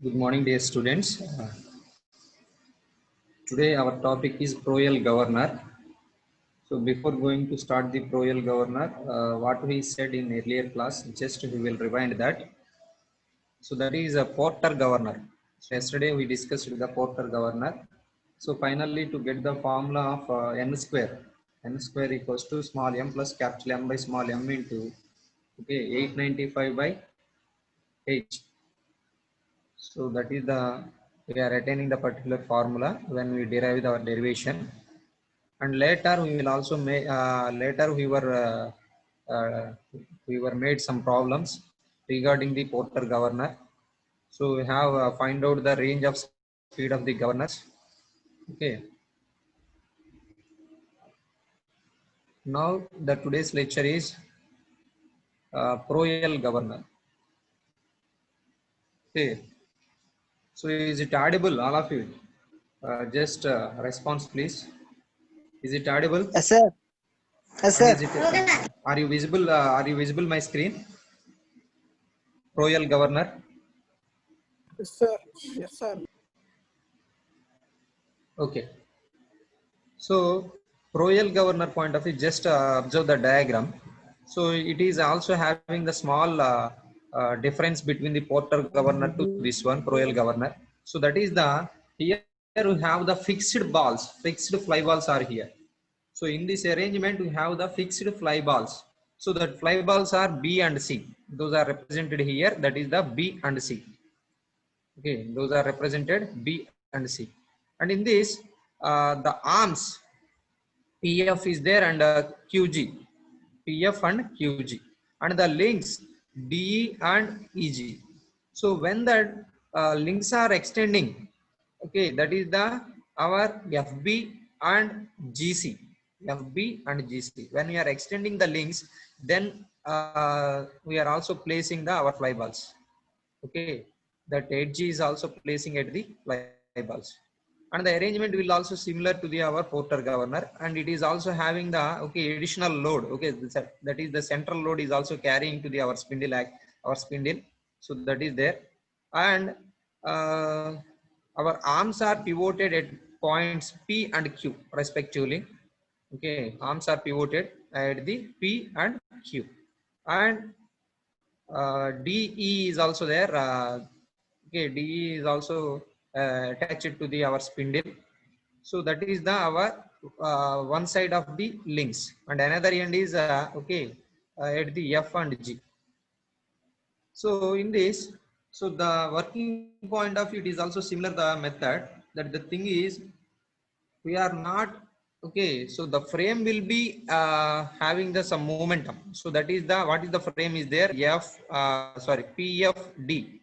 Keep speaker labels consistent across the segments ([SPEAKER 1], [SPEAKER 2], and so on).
[SPEAKER 1] Good morning, dear students. Today our topic is Proel Governor. So before going to start the Proel Governor, what we said in earlier class, just we will rewind that. So that is a Porter Governor. So yesterday we discussed the Porter Governor. So finally to get the formula of n square equals to small m plus capital M by small m into 895 by h. So that is we are attaining the particular formula when we derive our derivation, and later we will also make we were made some problems regarding the Porter Governor. So we have find out the range of speed of the governors. Okay. Now the today's lecture is Proel Governor. Okay. So is it audible, all of you? Just response, please. Is it audible?
[SPEAKER 2] Yes, sir. Yes,
[SPEAKER 1] And
[SPEAKER 2] sir.
[SPEAKER 1] is it? Are you visible? Are you visible my screen? Royal Governor.
[SPEAKER 2] Yes, sir. Yes, sir.
[SPEAKER 1] Okay. So Royal Governor point of view, just observe the diagram. So it is also having the small difference between the Porter Governor to this one Royal Governor. So that is the here we have the fixed balls, fixed fly balls are here. So in this arrangement, we have the fixed fly balls. So that fly balls are B and C. Those are represented here. That is the B and C. Okay, those are represented B and C. And in this, the arms PF is there and QG, PF and QG, and the links DE and EG. So when the links are extending, okay, that is the our FB and GC, FB and GC. When we are extending the links, then we are also placing the our fly balls. Okay, that edge is also placing at the fly balls. And the arrangement will also similar to the our Porter Governor, and it is also having the additional load. Okay, that is the central load is also carrying to the our spindle. So that is there, and our arms are pivoted at points P and Q respectively. Okay, arms are pivoted at the P and Q, and DE is also there. Okay, DE is also attached to the our spindle. So that is the our one side of the links, and another end is at the F and G. So in this, so the working point of it is also similar the method, that the thing is we are not okay. So the frame will be having the some momentum. So that is the what is the frame is there PFD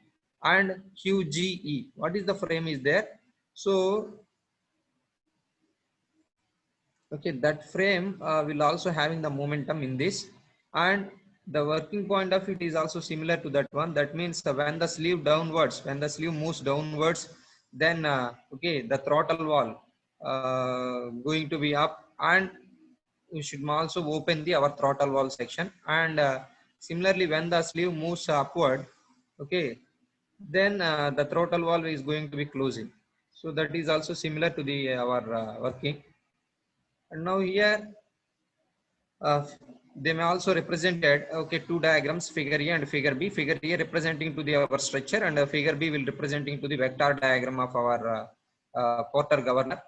[SPEAKER 1] and QGE. What is the frame is there? So okay, that frame will also having the momentum in this, and the working point of it is also similar to that one. That means when the sleeve downwards, when the sleeve moves downwards, then the throttle wall going to be up, and we should also open the our throttle wall section. And similarly, when the sleeve moves upward, okay, then the throttle valve is going to be closing. So that is also similar to the our working. And now here they may also represented two diagrams, figure A and figure B. Figure A representing to the our structure, and figure B will representing to the vector diagram of our Porter Governor.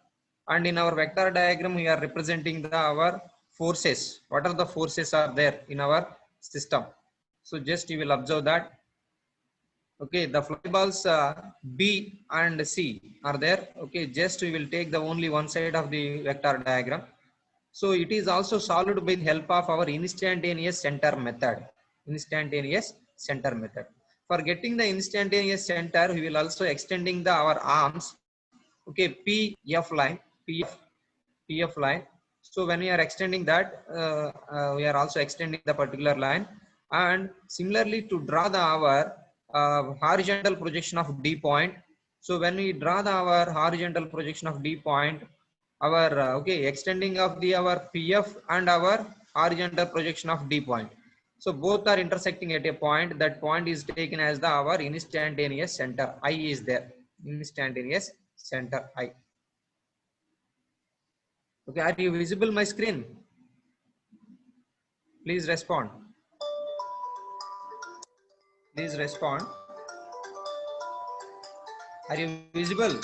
[SPEAKER 1] And in our vector diagram we are representing our forces. What are the forces are there in our system? So just you will observe that okay, the fly balls B and C are there. Okay, just we will take the only one side of the vector diagram. So it is also solved with help of our instantaneous center method. Instantaneous center method. For getting the instantaneous center, we will also extending our arms. Okay, PF line, PF line. So when we are extending that, we are also extending the particular line. And similarly, to draw our horizontal projection of D point. So when we draw our horizontal projection of D point, our extending of the our PF and our horizontal projection of D point. So both are intersecting at a point. That point is taken as the our instantaneous center. I is there. Instantaneous center I. Okay, are you visible my screen? Please respond. Please respond. Are you visible?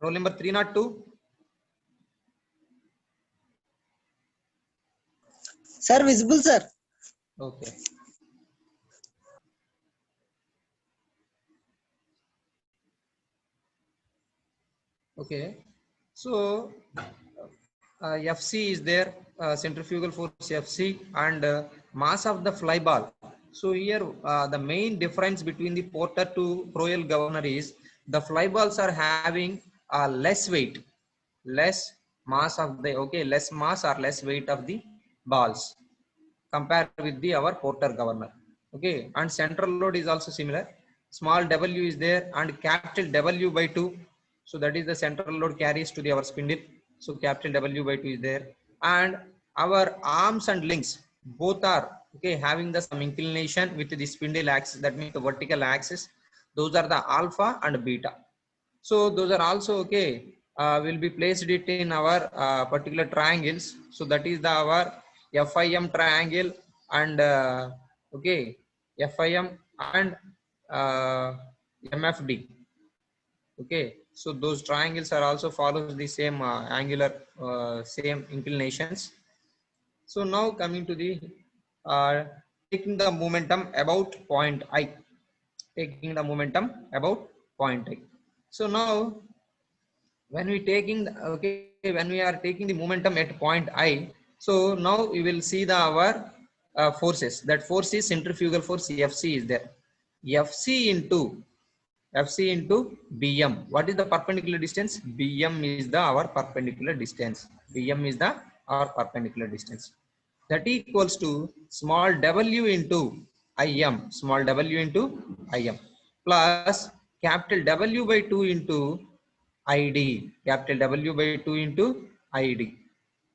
[SPEAKER 1] Roll number 302.
[SPEAKER 2] Sir, visible, sir.
[SPEAKER 1] Okay. Okay. So FC is there, centrifugal force FC, and mass of the fly ball. So here the main difference between the Porter to Royal Governor is the fly balls are having less weight, less mass of the less mass or less weight of the balls compared with the our Porter Governor. Okay, and central load is also similar. Small W is there and capital W by 2. So that is the central load carries to the our spindle. So capital W by 2 is there, and our arms and links both are having the some inclination with the spindle axis. That means the vertical axis. Those are the alpha and beta. So those are also will be placed it in our particular triangles. So that is the our FIM triangle and FIM and MFD. Okay, so those triangles are also follows the same angular same inclinations. So now coming to the taking the momentum about point I, taking the momentum about point I. So now when we taking when we are taking the momentum at point I, so now we will see the our forces. That force is centrifugal force FC is there. FC into BM. What is the perpendicular distance? BM is the our perpendicular distance. BM is the our perpendicular distance. That equals to small w into IM, small w into IM, plus capital W by 2 into ID, capital W by 2 into ID.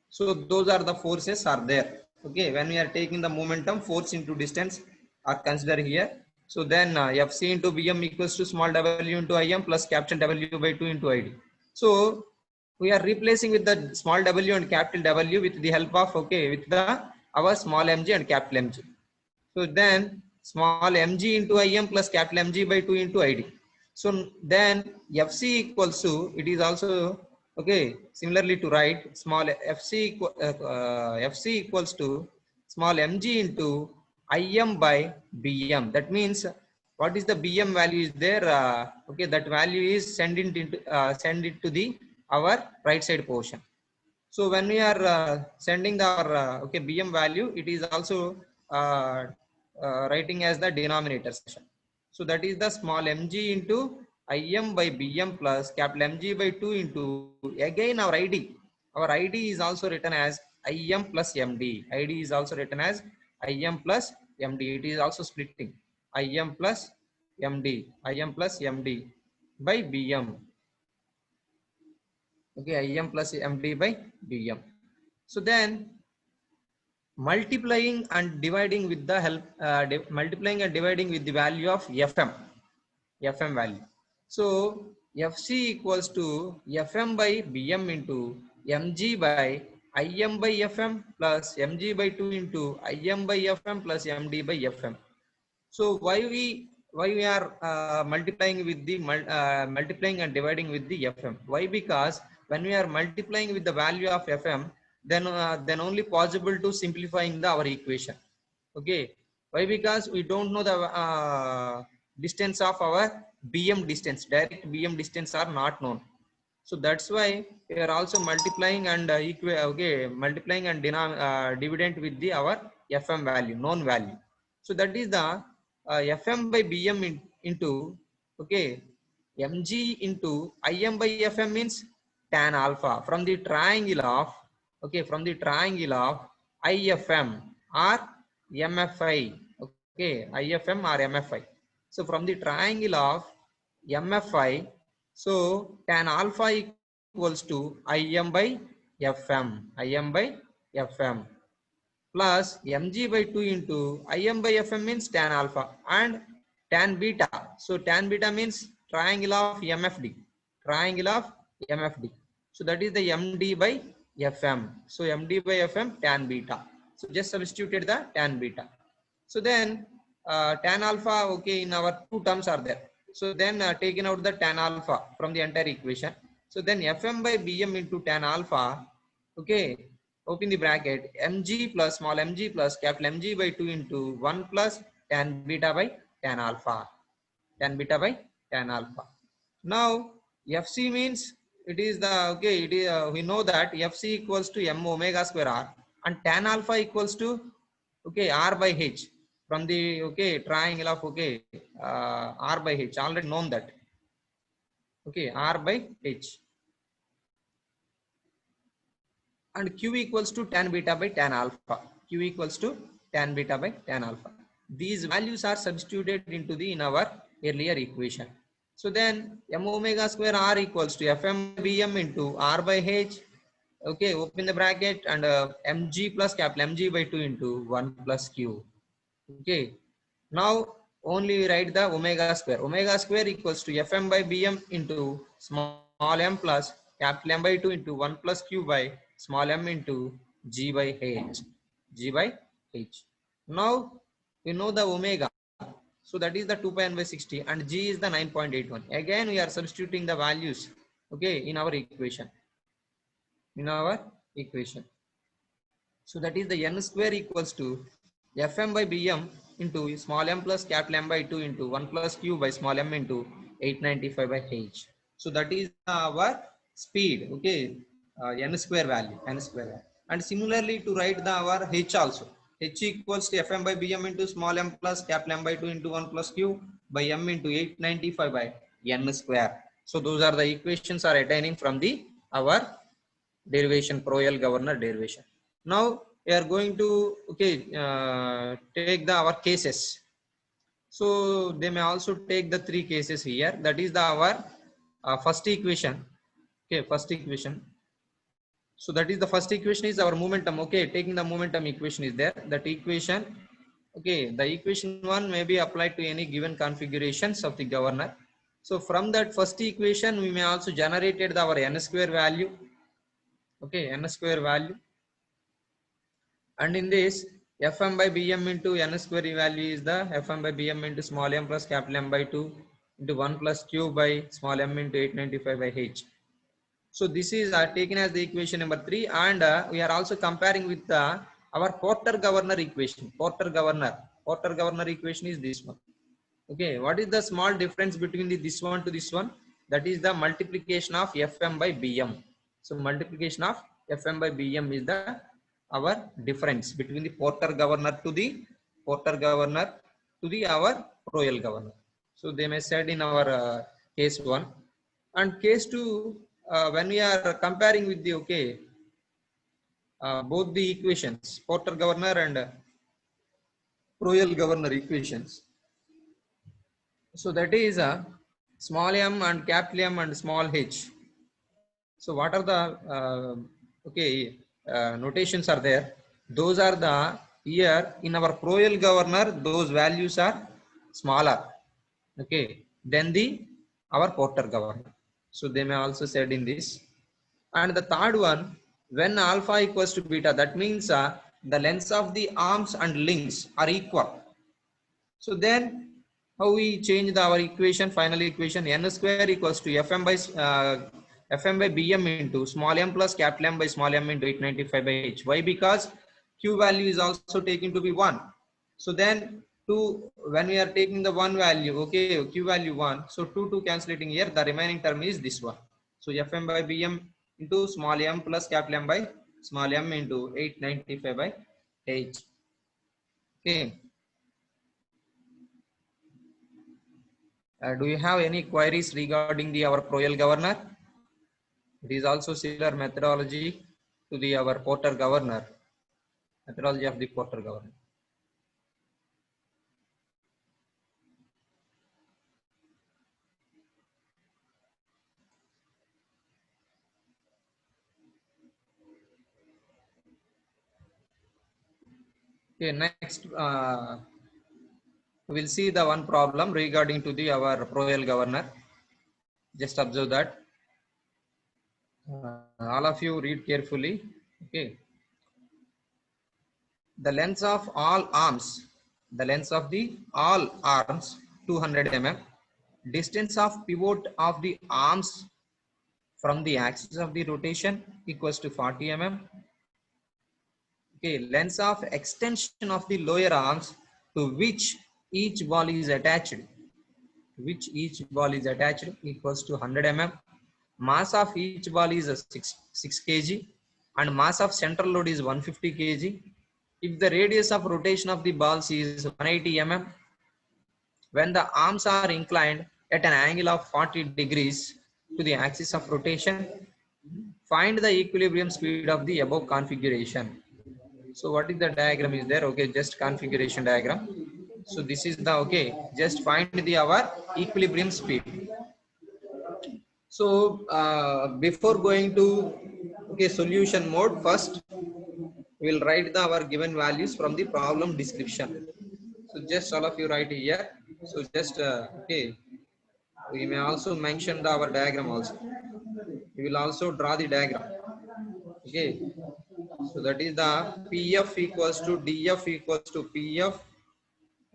[SPEAKER 1] So those are the forces are there. Okay, when we are taking the momentum, force into distance are considered here. So then FC into BM equals to small w into IM plus capital W by 2 into ID. So we are replacing with the small w and capital W with the help of with the our small mg and capital mg. So then small mg into IM plus capital mg by 2 into ID. So then FC equals to, it is also similarly to write small FC equals to small mg into IM by BM. That means what is the BM value is there? That value is send it to the our right side portion. So when we are sending our BM value, it is also writing as the denominator section. So that is the small mg into IM by BM plus capital MG by 2 into again our ID. Our ID is also written as IM plus MD. ID is also written as IM plus MD. It is also splitting IM plus MD, IM plus MD by BM. Okay, IM plus MD by BM. So then multiplying and dividing with the help multiplying and dividing with the value of FM value. So FC equals to FM by BM into MG by IM by FM plus MG by 2 into IM by FM plus MD by FM. So why we are multiplying with the multiplying and dividing with the FM? Why? Because when we are multiplying with the value of FM, then only possible to simplifying the our equation. Okay, why? Because we don't know the distance of our BM distance. Direct BM distance are not known. So that's why we are also multiplying and multiplying and dividend with the our FM value, known value. So that is the FM by BM into MG into IM by FM means tan alpha from the triangle of IFM or MFI. IFM or MFI. So from the triangle of MFI, so tan alpha equals to IM by FM, IM by FM. plus mg by 2 into im by fm means tan alpha and tan beta. So tan beta means triangle of MFD. Triangle of MFD. So that is the MD by FM. So MD by FM tan beta. So just substituted the tan beta. So then tan alpha, okay, in our two terms are there. So then taken out the tan alpha from the entire equation. So then Fm by Bm into tan alpha, okay, open the bracket, mg plus small mg plus capital mg by 2 into 1 plus tan beta by tan alpha. Tan beta by tan alpha. Now Fc means it is the, okay, it is we know that Fc equals to m omega square r and tan alpha equals to, okay, r by h from the, okay, triangle of, okay, r by h, already known that, okay, r by h, and q equals to tan beta by tan alpha. Q equals to tan beta by tan alpha. These values are substituted into the in our earlier equation. So then m omega square r equals to fm bm into r by h, okay, open the bracket, and mg plus capital mg by 2 into 1 plus q. Okay, now only write the omega square. Omega square equals to fm by bm into small m plus capital M by 2 into 1 plus q by small m into g by h. G by h. Now we know the omega. So that is the 2 pi n by 60 and g is the 9.81. Again we are substituting the values, okay, in our equation. In our equation. So that is the n square equals to fm by bm into small m plus capital M by 2 into 1 plus q by small m into 895 by h. So that is our speed, okay, n square value, n square value. And similarly to write the our h also. H equals to fm by bm into small m plus capital M by 2 into 1 plus q by m into 895 by n square. So those are the equations are attaining from the our derivation, Proyal governor derivation. Now we are going to, okay, take the our cases. So they may also take the three cases here. That is the our first equation. Okay, first equation. So that is the first equation is our momentum. Okay, taking the momentum equation is there. That equation, okay, the equation one may be applied to any given configurations of the governor. So from that first equation, we may also generated our n square value. Okay, n square value. And in this, fm by bm into n square value is the fm by bm into small m plus capital M by 2 into 1 plus q by small m into 895 by h. So this is taken as the equation number 3, and we are also comparing with our Porter governor equation. Porter governor equation is this one. Okay, what is the small difference between this one to this one? That is the multiplication of fm by bm. So multiplication of fm by bm is the our difference between the Porter governor to the our royal governor. So they may said in our case 1 and case 2, when we are comparing with the, okay, both the equations, Porter governor and royal governor equations. So that is a small m and capital M and small h. So what are the okay, notations are there? Those are the here in our royal governor. Those values are smaller, okay, than the our Porter governor. So they may also said in this. And the third one, when alpha equals to beta, that means the lengths of the arms and links are equal. So then how we change our equation, final equation, n square equals to fm by bm into small m plus capital M by small m into 895 by h. Why? Because q value is also taken to be 1. So then 2, when we are taking the 1 value, okay, q value 1, so 2 cancelling here, the remaining term is this one. So fm by bm into small m plus capital M by small m into 895 by h. Okay. Do you have any queries regarding the our royal governor? It is also similar methodology to the our Porter governor, methodology of the Porter governor. Okay, next we'll see the one problem regarding to the our Royal Governor. Just observe that. All of you read carefully. Okay. The length of all arms, the length of the all arms 200 mm. Distance of pivot of the arms from the axis of the rotation equals to 40 mm. Okay, length of extension of the lower arms to which each ball is attached, equals to 100 mm. Mass of each ball is a 6 kg and mass of central load is 150 kg. If the radius of rotation of the balls is 180 mm, when the arms are inclined at an angle of 40 degrees to the axis of rotation, find the equilibrium speed of the above configuration. So what is the diagram is there? Okay, just configuration diagram. So this is the, okay, just find the our equilibrium speed. So before going to, okay, solution mode, first we will write the our given values from the problem description. So just all of you write here. So just okay, we may also mention the our diagram also. We will also draw the diagram. Okay, so that is the PF equals to DF equals to PF.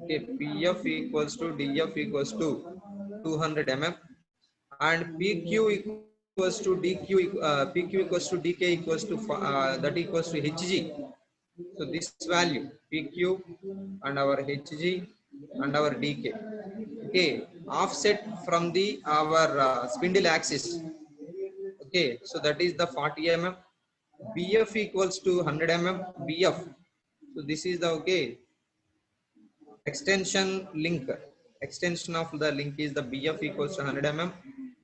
[SPEAKER 1] Okay, PF equals to DF equals to 200 mm and PQ equals to PQ equals to DK equals to that equals to HG. So this value PQ and our HG and our DK. Okay, offset from the our spindle axis. Okay, so that is the 40 mm. BF equals to 100 mm. BF. So this is the, okay, extension link. Extension of the link is the BF equals to 100 mm.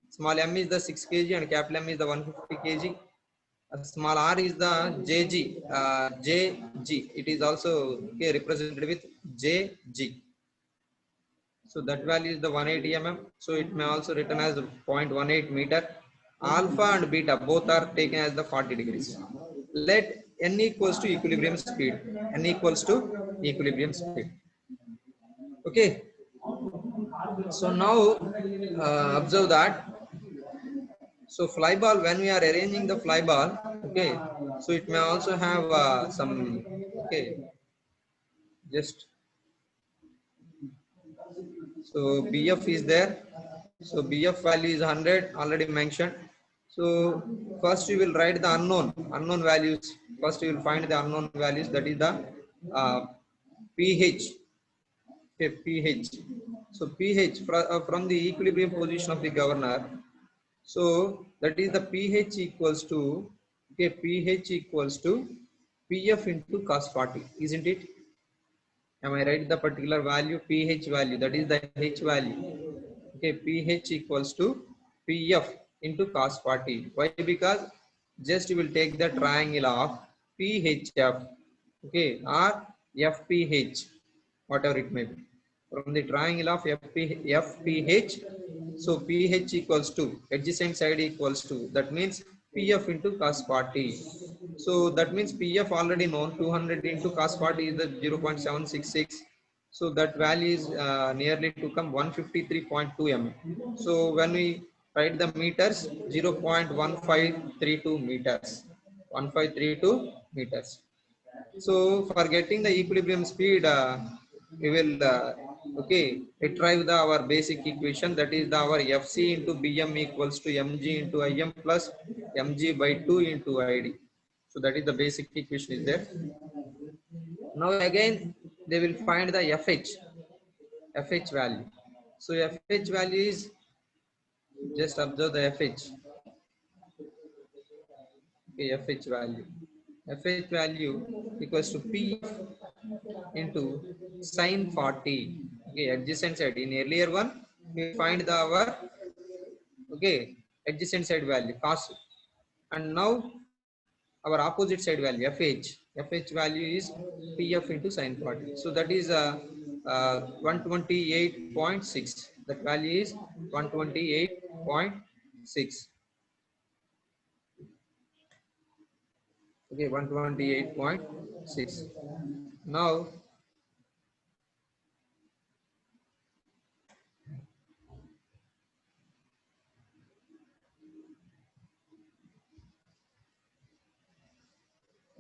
[SPEAKER 1] Small m is the 6 kg and capital M is the 150 kg. Small r is the JG. It is also, okay, represented with JG. So that value is the 180 mm. So it may also written as 0.18 meter. Alpha and beta both are taken as the 40 degrees. Let n equals to equilibrium speed. N equals to equilibrium speed. Okay. So now observe that. So fly ball, when we are arranging the fly ball, okay, so it may also have some, okay, just, so BF is there. So BF value is 100, already mentioned. So first you will write the unknown values. First you will find the unknown values, that is the pH. Okay, pH. So pH from the equilibrium position of the governor. So that is the pH equals to, okay, pH equals to PF into cos 40, isn't it? Am I right? The particular value, pH value, that is the H value. Okay, pH equals to PF into cos 40. Why? Because just you will take the triangle of PHF, okay, or FPH, whatever it may be. From the triangle of FPH, so pH equals to adjacent side equals to, that means PF into cos 40. So that means PF already known, 200 into cos 40 is the 0.766. So that value is nearly to come 153.2 mm. So when we write the meters, 0.1532 meters. 1532 meters. So for getting the equilibrium speed, we will okay, retrieve the our basic equation, that is the our FC into BM equals to mg into IM plus mg by 2 into ID. So that is the basic equation is there. Now again they will find the FH value. So FH value is, just observe the FH. Okay, FH value. FH value equals to P into sine 40. Okay, adjacent side. In earlier one, we find the our, okay, adjacent side value cos, and now our opposite side value FH. FH value is PF into sine 40. So that is 128.6. That value is 128.6. Okay, 128.6. Now,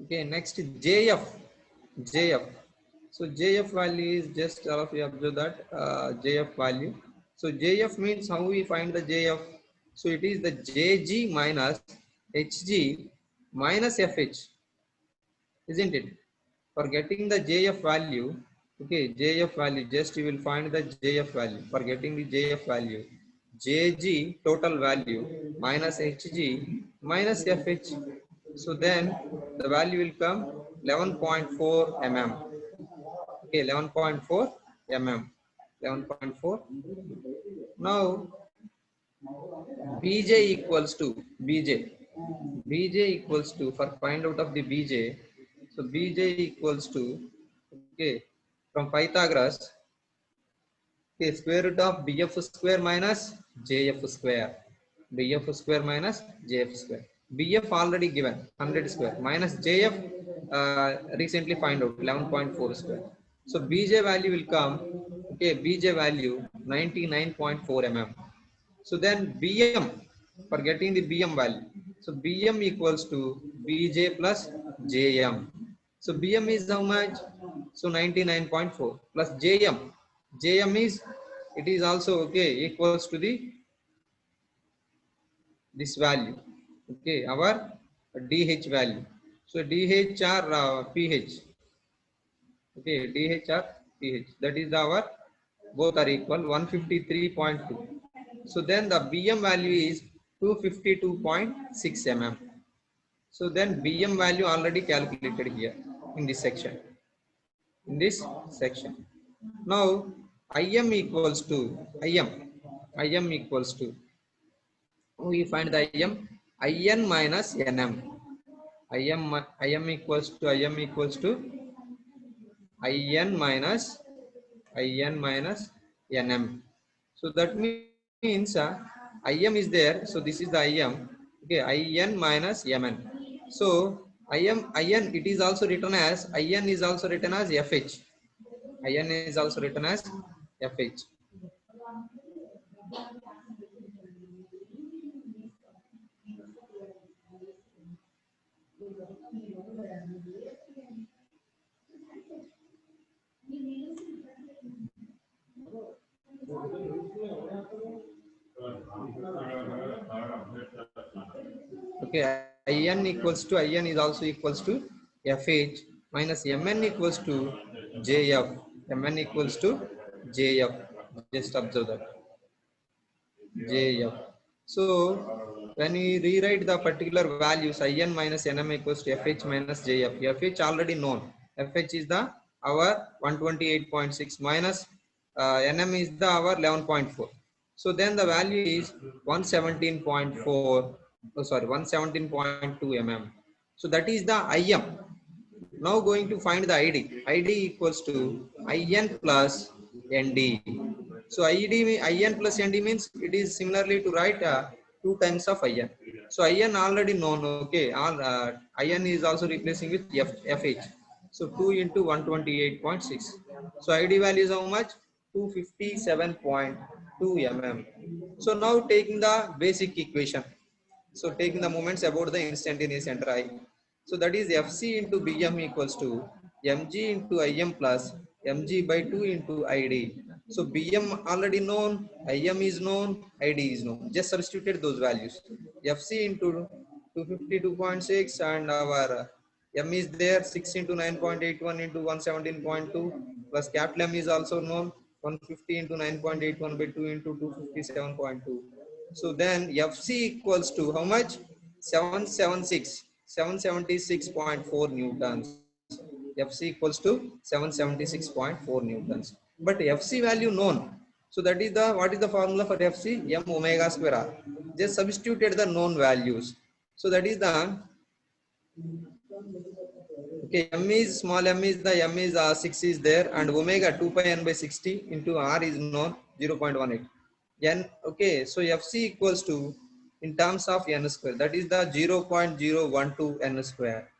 [SPEAKER 1] okay, next is JF. JF. So JF value is just all of you observe that JF value. So JF means how we find the JF. So it is the JG minus HG minus FH, isn't it? For getting the JF value, okay, JF value, just you will find the JF value. For getting the JF value, JG total value minus HG minus FH. So then the value will come 11.4 mm. Okay, 11.4 mm. 11.4. Now BJ equals to BJ equals to, for find out of the BJ. So BJ equals to, okay, from Pythagoras, okay, square root of BF square minus JF square. BF square minus JF square. BF already given 100 square minus JF recently find out 11.4 square. So BJ value will come, okay, BJ value 99.4 mm. So then BM, for getting the BM value. So BM equals to BJ plus JM. So BM is how much? So 99.4 plus JM. JM is, it is also okay, equals to the this value. Okay, our DH value. So DH or PH. Okay, DH or PH. That is our, both are equal 153.2. So then the BM value is 252.6 mm. So then BM value already calculated here in this section. In this section. Now IM equals to IM equals to, we find the IN minus NM. IM equals to IN minus NM. So that means IM is there. So this is the IM. Okay, IN minus MN. So IN it is also written as, IN is also written as FH. IN is also written as FH. Okay, IN is also equals to FH minus MN equals to JF. MN equals to JF. Just observe that. JF. So when we rewrite the particular values, IN minus NM equals to FH minus JF. FH already known. FH is the our 128.6 minus NM is the our 11.4. So then the value is 117.4. Oh, sorry, 117.2 mm. So that is the IM. Now going to find the ID. ID equals to IN plus ND. So IN plus ND means it is similarly to write 2 times of IN. So IN already known. Okay, all IN is also replacing with FH. So 2 into 128.6. So ID value is how much? 257.2 mm. So now taking the basic equation. So taking the moments about the instantaneous center I. So that is FC into BM equals to mg into IM plus mg by 2 into ID. So BM already known, IM is known, ID is known. Just substituted those values. FC into 252.6 and our M is there, 6 into 9.81 into 117.2 plus capital M is also known, 150 into 9.81 by 2 into 257.2. So then FC equals to how much? 776.4 newtons. FC equals to 776.4 newtons. But FC value known. So that is the, what is the formula for FC? M omega square R. Just substituted the known values. So that is the, okay, M is small m is the M is 6 is there and omega 2 pi n by 60 into R is known 0.18. N, okay, so FC equals to in terms of n square, that is the 0.012 n square.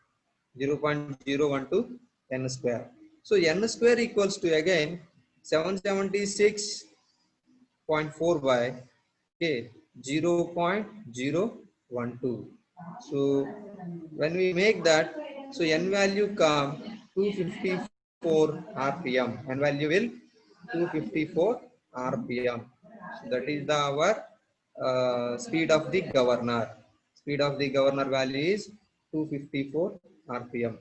[SPEAKER 1] 0.012 n square. So n square equals to again 776.4 by okay 0.012. So when we make that, so n value come 254 rpm. N value will 254 rpm. So that is the our speed of the governor. Speed of the governor value is 254 rpm.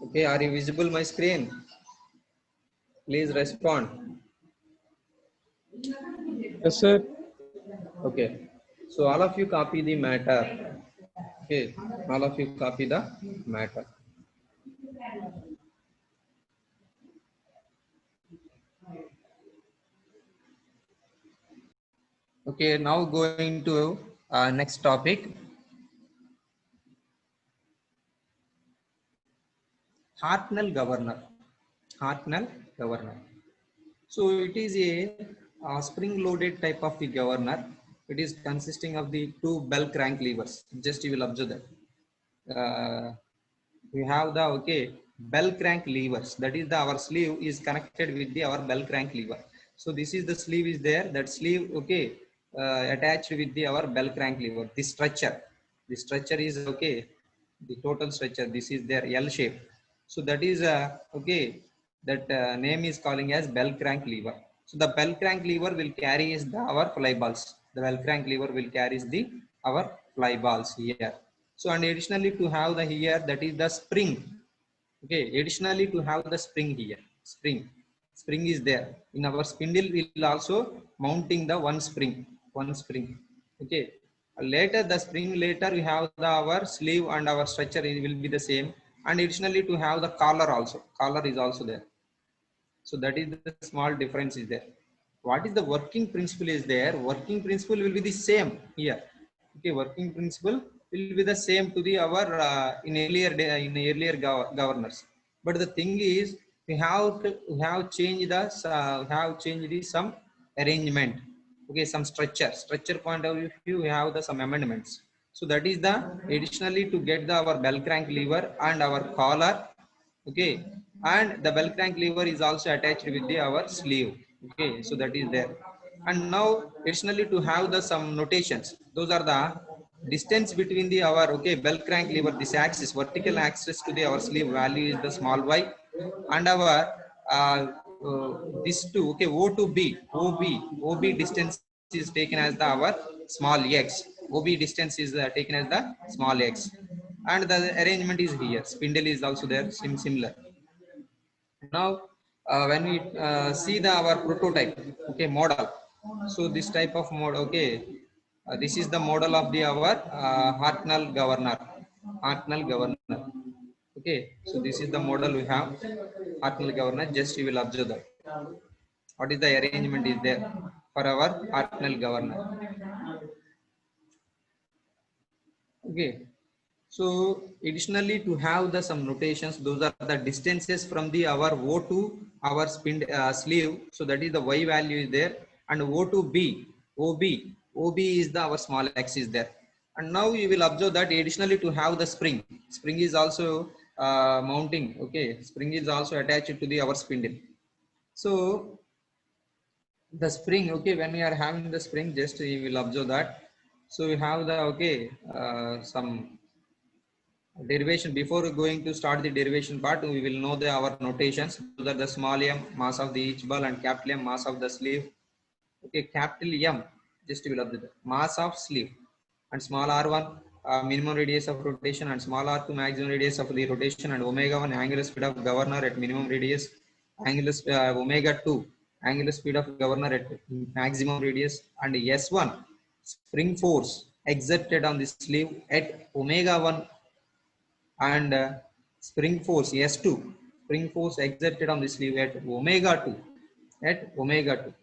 [SPEAKER 1] Okay, are you visible my screen? Please respond.
[SPEAKER 3] Yes, sir.
[SPEAKER 1] Okay, so all of you copy the matter. Okay, all of you copy the matter. Okay, now going to next topic. Hartnell governor. Hartnell governor. So it is a spring-loaded type of the governor. It is consisting of the two bell crank levers. Just you will observe that. We have the okay bell crank levers. That is the our sleeve is connected with the our bell crank lever. So this is the sleeve is there. That sleeve okay attached with the our bell crank lever. This structure. The structure is okay. The total structure. This is their L shape. So that is okay. That name is calling as bell crank lever. So the bell crank lever will carry is the our fly balls. The bell crank lever will carry the our fly balls here. So and additionally to have the here that is the spring. Okay, additionally to have the spring here. Spring is there. In our spindle will also mounting the one spring. Okay. Later the spring later we have the our sleeve and our structure it will be the same. And additionally to have the collar also. Collar is also there. So that is the small difference is there. What is the working principle is there? Working principle will be the same here. Okay, working principle will be the same to the our in earlier governors. But the thing is, we have changed the some arrangement. Okay, some structure point of view we have the some amendments. So that is the additionally to get the our bell crank lever and our collar. Okay, and the bell crank lever is also attached with the our sleeve. Okay, so that is there. And now additionally to have the some notations, those are the distance between the our okay bell crank lever, this axis vertical axis to the our sleeve value is the small y, and our uh, uh, this two okay o to b ob distance is taken as the our small x. Ob distance is taken as the small x, and the arrangement is here. Spindle is also there, similar. Now when we see the our prototype okay model, so this type of model okay this is the model of the our Hartnell governor. Okay, so this is the model we have Hartnell governor. Just you will observe that what is the arrangement is there for our Hartnell governor. Okay, so additionally to have the some notations, those are the distances from the our O to our sleeve. So that is the Y value is there, and O to B, OB is the our small x is there. And now you will observe that additionally to have the spring is also mounting. Okay, spring is also attached to the our spindle. So the spring okay when we are having the spring, just you will observe that. So we have the okay some derivation. Before going to start the derivation part, we will know the our notations. Those are the small m mass of the each ball and capital M mass of the sleeve. Okay, capital M just you will observe the mass of sleeve, and small r1 minimum radius of rotation, and small r2 maximum radius of the rotation, and omega 1 angular speed of governor at minimum radius, angular omega 2 angular speed of governor at maximum radius, and s1 spring force exerted on the sleeve at omega 1, and spring force S2 spring force exerted on the sleeve at omega 2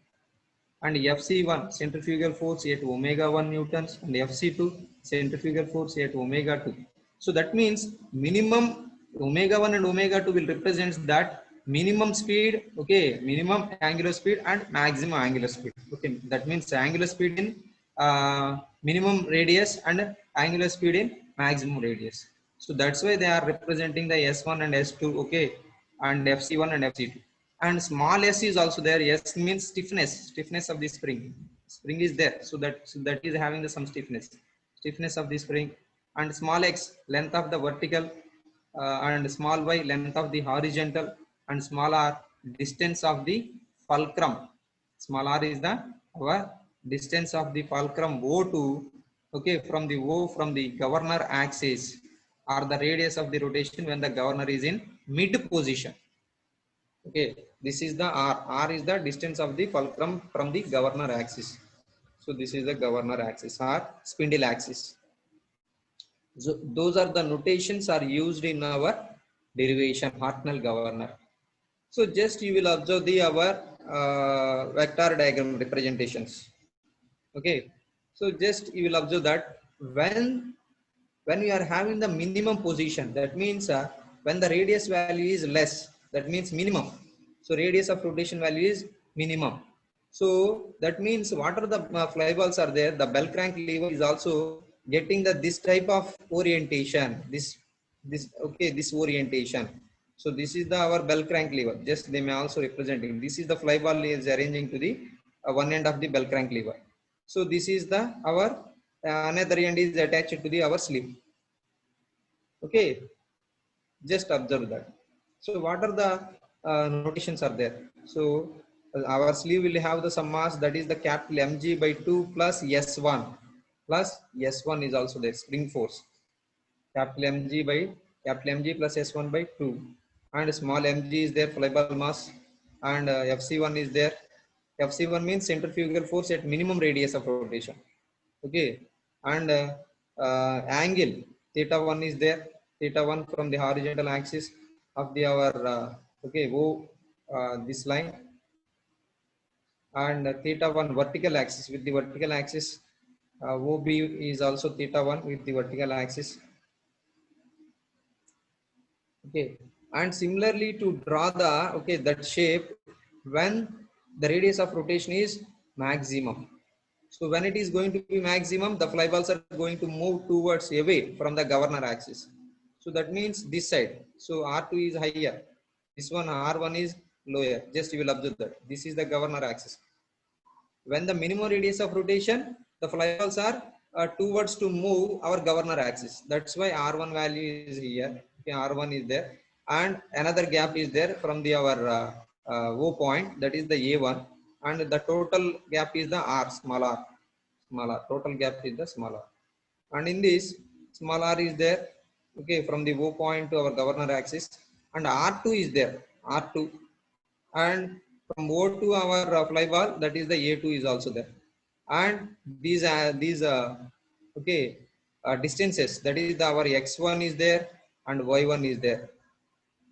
[SPEAKER 1] and FC1 centrifugal force at omega 1 newtons, and FC2 centrifugal force at omega 2. So that means minimum omega 1 and omega 2 will represent that minimum speed, okay, minimum angular speed and maximum angular speed. Okay, that means angular speed in minimum radius and angular speed in maximum radius. So that's why they are representing the S1 and S2, okay, and FC1 and FC2. And small s is also there. S means stiffness of the spring. Spring is there, so that is having the some stiffness of the spring. And small x, length of the vertical, and small y, length of the horizontal, and small r, distance of the fulcrum. Small r is the our distance of the fulcrum O2, okay, from the governor axis, or the radius of the rotation when the governor is in mid position. Okay, this is the r. R is the distance of the fulcrum from the governor axis. So this is the governor axis or spindle axis. So those are the notations are used in our derivation Hartnell governor. So just you will observe the our vector diagram representations. Okay, so just you will observe that when you are having the minimum position, that means when the radius value is less, that means minimum. So radius of rotation value is minimum. So that means what are the fly balls are there, the bell crank lever is also getting the this type of orientation, this okay, this orientation. So this is the our bell crank lever, just they may also representing, this is the fly ball is arranging to the one end of the bell crank lever. So this is the our another end is attached to the our sleeve. Okay, just observe that. So what are the notations are there? So our sleeve will have the some mass, that is the capital mg by 2 plus s1, plus s1 is also there, spring force, capital mg plus s1 by 2, and small mg is there, flyball mass, and fc1 is there. Fc1 means centrifugal force at minimum radius of rotation. Okay, and angle theta 1 is there, theta 1 from the horizontal axis of the our okay, o this line, and theta 1 vertical axis, with the vertical axis ob is also theta 1 with the vertical axis. Okay, and similarly to draw the okay that shape when the radius of rotation is maximum. So when it is going to be maximum, the fly balls are going to move towards away from the governor axis. So that means this side. So R2 is higher, this one R1 is lower. Just you will observe that this is the governor axis. When the minimum radius of rotation, the fly balls are towards to move our governor axis. That's why R1 value is here. Okay, R1 is there, and another gap is there from the our O point, that is the A1, and the total gap is the R, small r. Small r, total gap is the small r. And in this, small r is there, okay, from the O point to our governor axis, and R2 is there, R2, and from O to our fly ball, that is the A2 is also there. And these okay distances, that is the our x1 is there and y1 is there.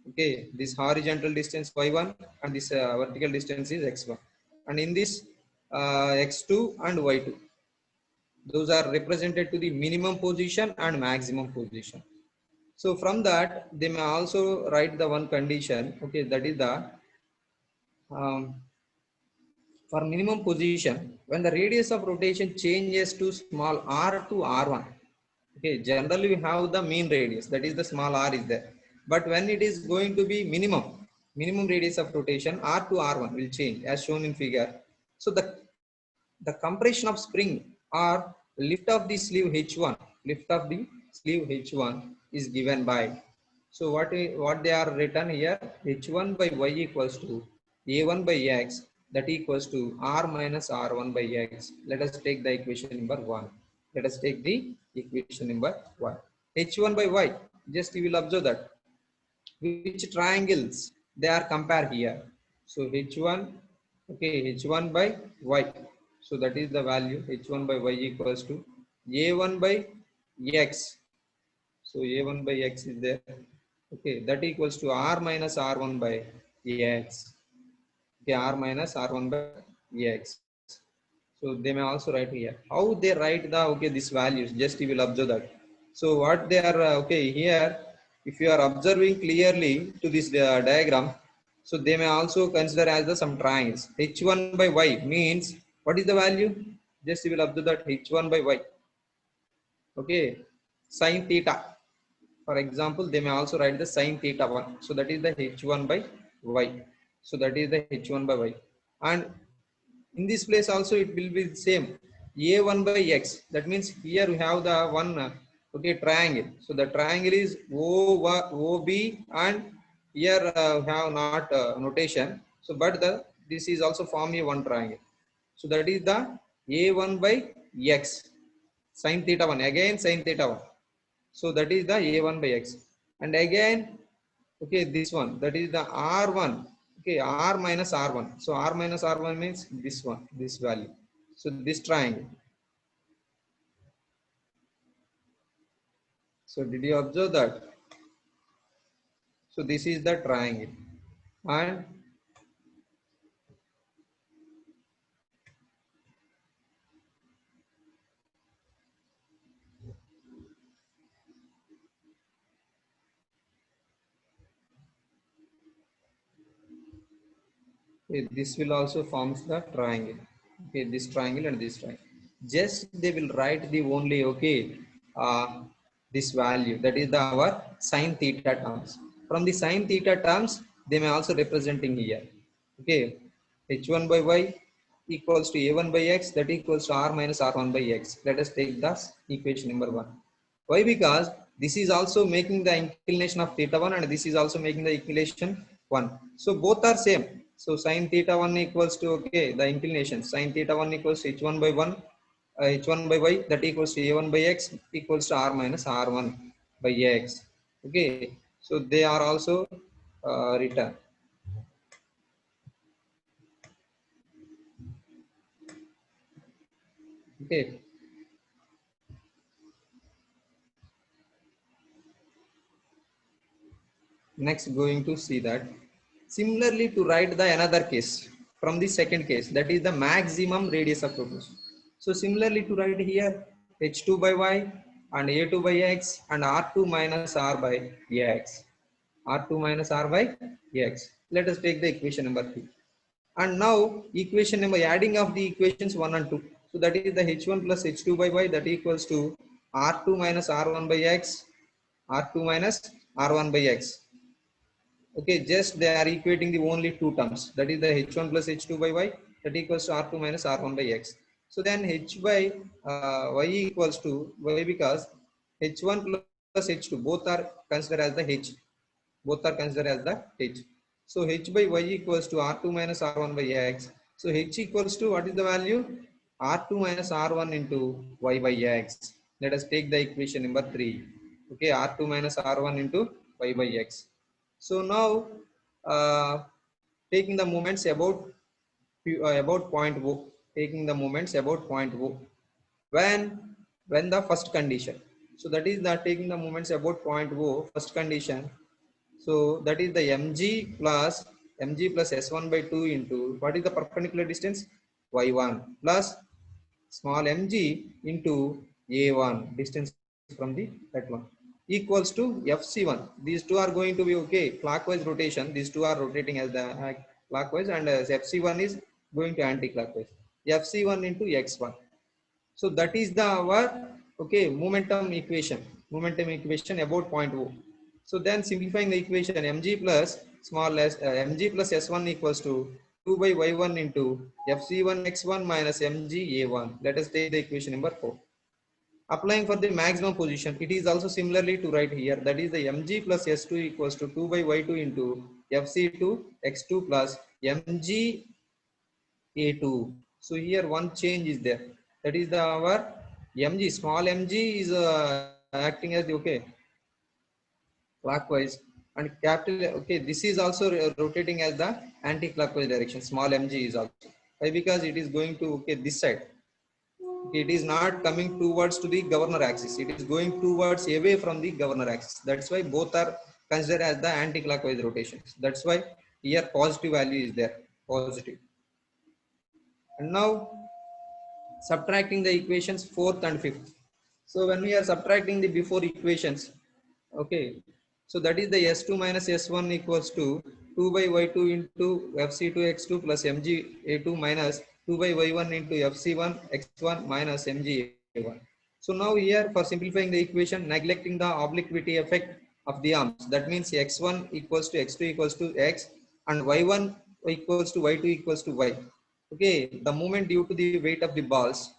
[SPEAKER 1] Okay, this horizontal distance y1 and this vertical distance is x1, and in this x2 and y2, those are represented to the minimum position and maximum position. So from that they may also write the one condition, okay, that is the um, for minimum position, when the radius of rotation changes to small r to r1, okay, generally we have the mean radius, that is the small r is there. But when it is going to be minimum radius of rotation, r to r1 will change as shown in figure. So the compression of spring or lift of the sleeve h1, lift of the sleeve h1 is given by, so what they are written here, h1 by y equals to a1 by x, that equals to r minus r1 by x. Let us take the equation number 1. Let us take the equation number 1. h1 by y, just you will observe that which triangles they are compared here. So h1, okay, h1 by y. So that is the value h1 by y equals to a1 by x. So a1 by x is there. Okay, that equals to r minus r1 by x. Okay, r minus r1 by x. So they may also write here. How they write the okay these values? Just you will observe that. So what they are okay here. If you are observing clearly to this diagram, So they may also consider as the some triangles. H1 by y means what is the value? Just you will observe that H1 by y. Okay, sine theta. For example, they may also write the sine theta 1. So that is the H1 by y. So that is the H1 by y. And in this place also it will be the same. A1 by x. That means here we have the one okay triangle. So the triangle is OB, and here we have not notation. So but the this is also form a one triangle. So that is the A1 by x sin theta 1, again sin theta 1. So that is the A1 by x. And again, okay, this one, that is the R1. Okay, R minus R1. So R minus R1 means this one, this value. So this triangle. So did you observe that? So this is the triangle. And okay, this will also forms the triangle. Okay, this triangle and this triangle. Just they will write the only okay this value, that is the our sin theta terms. From the sin theta terms, they may also representing here. Okay, h1 by y equals to a1 by x, that equals to r minus r1 by x. Let us take this equation number 1. Why? Because this is also making the inclination of theta 1 and this is also making the inclination 1. So both are same. So sin theta 1 equals to okay the inclination sin theta 1 equals to h1 by 1 h1 by y, that equals to a1 by x equals to r minus r1 by x. Okay, so they are also written. Okay, next going to see that similarly to write the another case from the second case, that is the maximum radius of protusion. So similarly to write here h2 by y and a2 by x and r2 minus r by x, r2 minus r by x. Let us take the equation number 3. And now equation number adding of the equations 1 and 2. So that is the h1 plus h2 by y, that equals to r2 minus r1 by x, r2 minus r1 by x. Okay, just they are equating the only two terms, that is the h1 plus h2 by y, that equals to r2 minus r1 by x. So then h by y equals to y, because h1 plus h2 both are considered as the h, both are considered as the h. So h by y equals to r2 minus r1 by x. So h equals to what is the value? R2 minus r1 into y by x. Let us take the equation number 3. Okay, r2 minus r1 into y by x. So now taking the moments about point O, taking the moments about point O, when the first condition. So that is the taking the moments about point O, first condition. So that is the mg plus s1 by 2 into what is the perpendicular distance? y1 plus small mg into a1 distance from the that one equals to fc1. These two are going to be okay clockwise rotation. These two are rotating as the clockwise, and fc1 is going to anti-clockwise. fc1 into x1. So that is the our okay momentum equation about point O. So then simplifying the equation, mg plus small s mg plus s1 equals to 2 by y1 into fc1 x1 minus mg a1. Let us take the equation number 4. Applying for the maximum position, it is also similarly to write here, that is the mg plus s2 equals to 2 by y2 into fc2 x2 plus mg a2. So here one change is there, that is the our mg, small mg is acting as the okay clockwise, and capital okay this is also rotating as the anti-clockwise direction. Small mg is also why? Because it is going to okay this side. Okay, it is not coming towards to the governor axis, it is going towards away from the governor axis. That's why both are considered as the anti-clockwise rotations. That's why here positive value is there, positive. And now subtracting the equations 4th and 5th. So when we are subtracting the before equations, okay, so that is the s2 minus s1 equals to 2 by y2 into fc2 x2 plus mg a2 minus 2 by y1 into fc1 x1 minus mg a1. So now here for simplifying the equation, neglecting the obliquity effect of the arms, that means x1 equals to x2 equals to x and y1 equals to y2 equals to y. Okay, the moment due to the weight of the balls.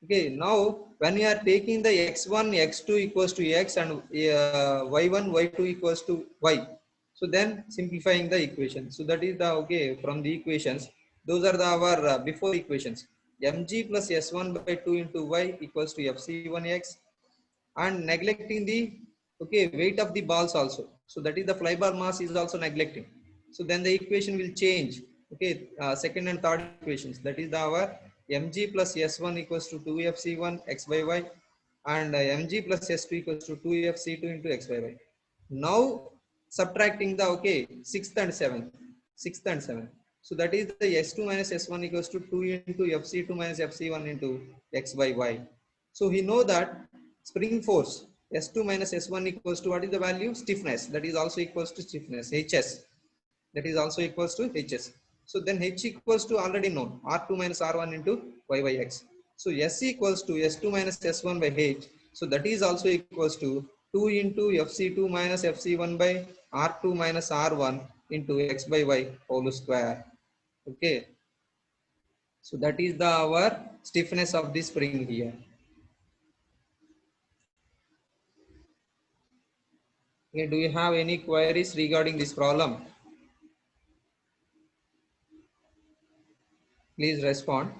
[SPEAKER 1] Okay, now when you are taking the x1 x2 equals to x and y1 y2 equals to y, so then simplifying the equation, so that is the okay from the equations, those are the our before equations, mg plus s1 by 2 into y equals to fc1x, and neglecting the okay weight of the balls also, so that is the flybar mass is also neglecting, so then the equation will change. Okay, second and third equations, that is the our mg plus s1 equals to 2fc1 x by y and mg plus s2 equals to 2fc2 into x by y. Now subtracting the okay sixth and seventh, so that is the s2 minus s1 equals to 2 into fc2 minus fc1 into x by y. So we know that spring force s2 minus s1 equals to what is the value, stiffness, that is also equals to stiffness hs, that is also equals to hs. So then h equals to already known r2 minus r1 into y by x. So s equals to s2 minus s1 by h, so that is also equals to 2 into fc2 minus fc1 by r2 minus r1 into x by y whole square. Okay, so that is the our stiffness of the spring here. Okay, do you have any queries regarding this problem? Please respond.